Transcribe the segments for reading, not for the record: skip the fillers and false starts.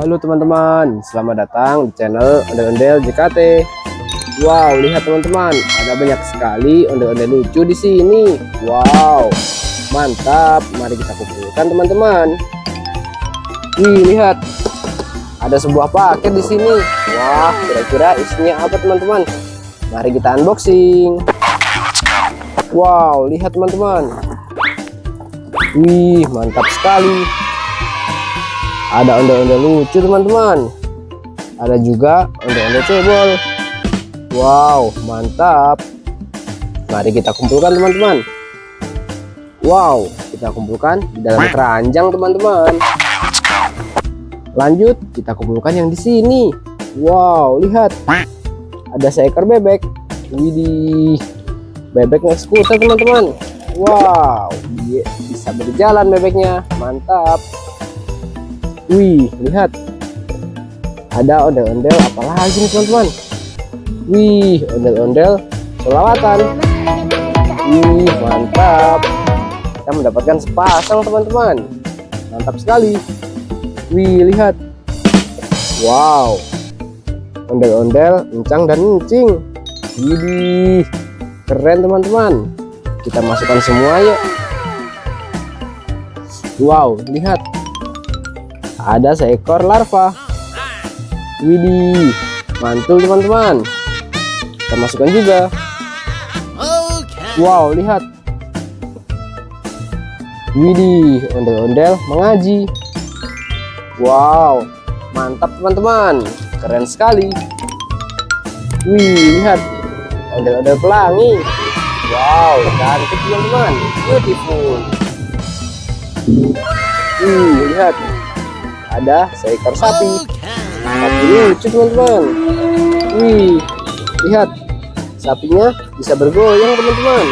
Halo teman-teman, selamat datang di channel ondel-ondel JKT. Wow, lihat teman-teman, ada banyak sekali ondel-ondel lucu di sini. Wow, mantap. Mari kita kumpulkan teman-teman. Wih, lihat, ada sebuah paket di sini. Wah, kira-kira isinya apa teman-teman? Mari kita unboxing. Wow, lihat teman-teman. Wih, mantap sekali. Ada ondel-ondel lucu teman-teman. Ada juga ondel-ondel cebol. Wow, mantap. Mari kita kumpulkan teman-teman. Wow, kita kumpulkan di dalam keranjang teman-teman. Lanjut, kita kumpulkan yang di sini. Wow, lihat. Ada seekor bebek. Widih. Bebek naik skuter teman-teman. Wow, dia bisa berjalan bebeknya. Mantap. Wih, lihat. Ada ondel-ondel apalagi nih teman-teman. Wih, ondel-ondel selawatan. Wih, mantap. Kita mendapatkan sepasang teman-teman. Mantap sekali. Wih, lihat. Wow, ondel-ondel encang dan encing. Widih, keren teman-teman. Kita masukkan semua yuk. Wow, lihat. Ada seekor larva. Widih, mantul teman-teman. Kita masukkan juga. Wow, lihat. Widih, ondel-ondel mengaji. Wow, mantap teman-teman. Keren sekali. Wih, lihat. Ondel-ondel pelangi. Wow, cantik teman-teman. Beautiful. Wih, lihat. Ada seekor sapi. Sapi lucu teman-teman. Wih, lihat. Sapinya bisa bergoyang teman-teman.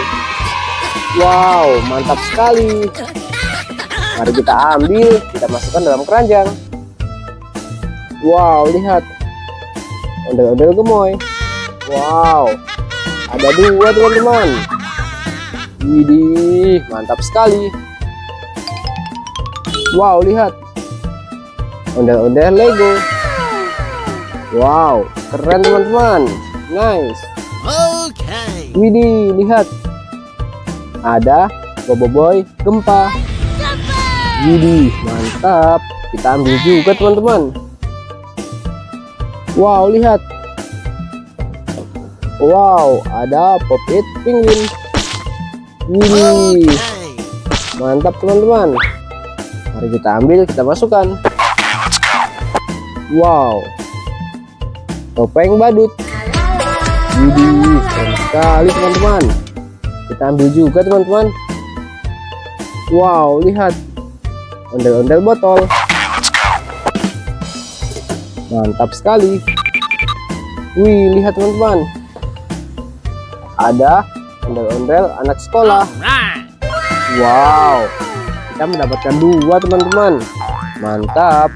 Wow, mantap sekali. Mari kita ambil, kita masukkan dalam keranjang. Wow, lihat. Ondel-ondel gemoy. Wow, ada dua teman-teman. Widih, mantap sekali. Wow, lihat. Ondel-ondel Lego. Wow, keren teman-teman. Nice. Widih, lihat. Ada Boboiboy gempa. Widih, mantap. Kita ambil juga teman-teman. Wow, lihat. Wow, ada Pop-It penguin. Widih, mantap teman-teman. Mari kita ambil, kita masukkan. Wow, topeng badut. Widih, keren sekali teman-teman. Kita ambil juga teman-teman. Wow, lihat. Ondel-ondel botol. Mantap sekali. Wih, lihat teman-teman. Ada ondel-ondel anak sekolah. Wow, kita mendapatkan dua teman-teman. Mantap.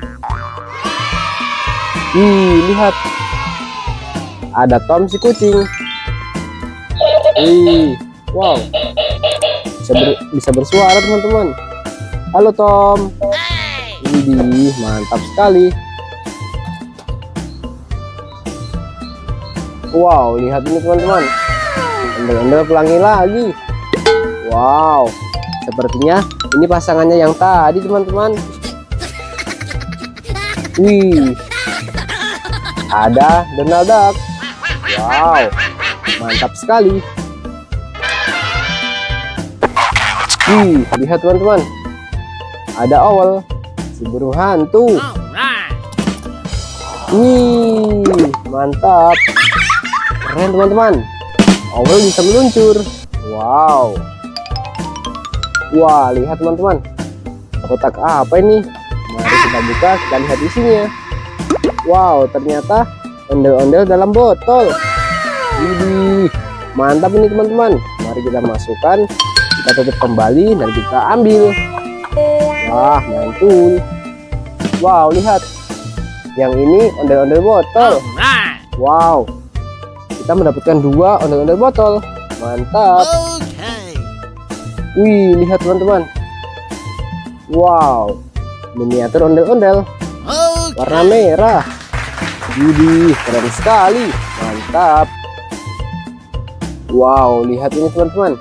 Wih, lihat. Ada Tom si kucing. Wih, wow. Bisa bersuara teman-teman. Halo Tom. Widih, mantap sekali. Wow, lihat ini teman-teman. Ondel-ondel pelangi lagi. Wow, sepertinya ini pasangannya yang tadi teman-teman. Wih, ada Donald Duck. Wow, mantap sekali. Wih, lihat teman-teman. Ada owl, si burung hantu. Wih, mantap. Keren teman-teman. Owl bisa meluncur. Wow. Wah, lihat teman-teman. Kotak apa ini? Mari kita buka, kita lihat isinya. Wow, ternyata ondel-ondel dalam botol. Widih, mantap ini teman-teman. Mari kita masukkan, kita tutup kembali dan kita ambil. Wah, mantul. Wow, lihat. Yang ini ondel-ondel botol. Wow, kita mendapatkan dua ondel-ondel botol. Mantap. Wih, lihat teman-teman. Wow, miniatur ondel-ondel. warna merah. Widih, keren sekali. Mantap. Wow, lihat ini teman-teman.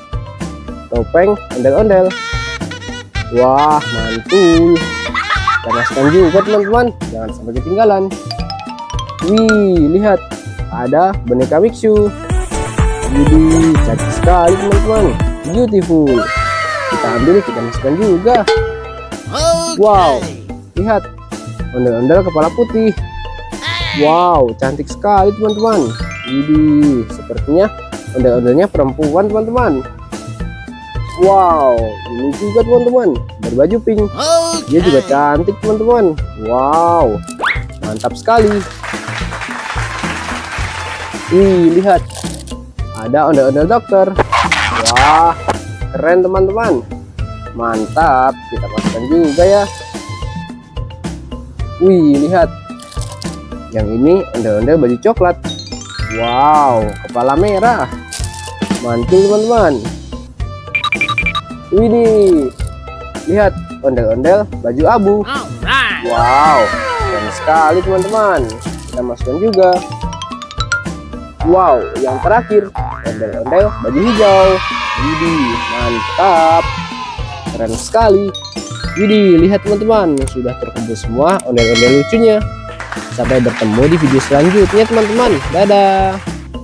Topeng ondel-ondel. Wah, mantul. Kita masukkan juga teman-teman, jangan sampai ketinggalan. Wih, lihat. Ada boneka Mixu. Widih, cantik sekali teman-teman. Beautiful. Kita ambil, kita masukkan juga. Wow, lihat. Ondel-ondel kepala putih. Wow, cantik sekali teman-teman. Widih, sepertinya ondel-ondelnya perempuan teman-teman. Wow, ini juga teman-teman, berbaju pink. Dia juga cantik teman-teman. Wow, mantap sekali. Wih, lihat. Ada ondel-ondel dokter. Wah, keren teman-teman. Mantap, kita masukkan juga ya. Wih, lihat. Yang ini ondel-ondel baju coklat. Wow, kepala merah. Mantul teman-teman. Widih, lihat ondel-ondel baju abu. Wow, keren sekali teman-teman. Kita masukkan juga. Wow, yang terakhir ondel-ondel baju hijau. Widih, mantap, keren sekali. Widih, lihat teman-teman, sudah terkumpul semua ondel-ondel lucunya. Sampai bertemu di video selanjutnya teman-teman. Dadah.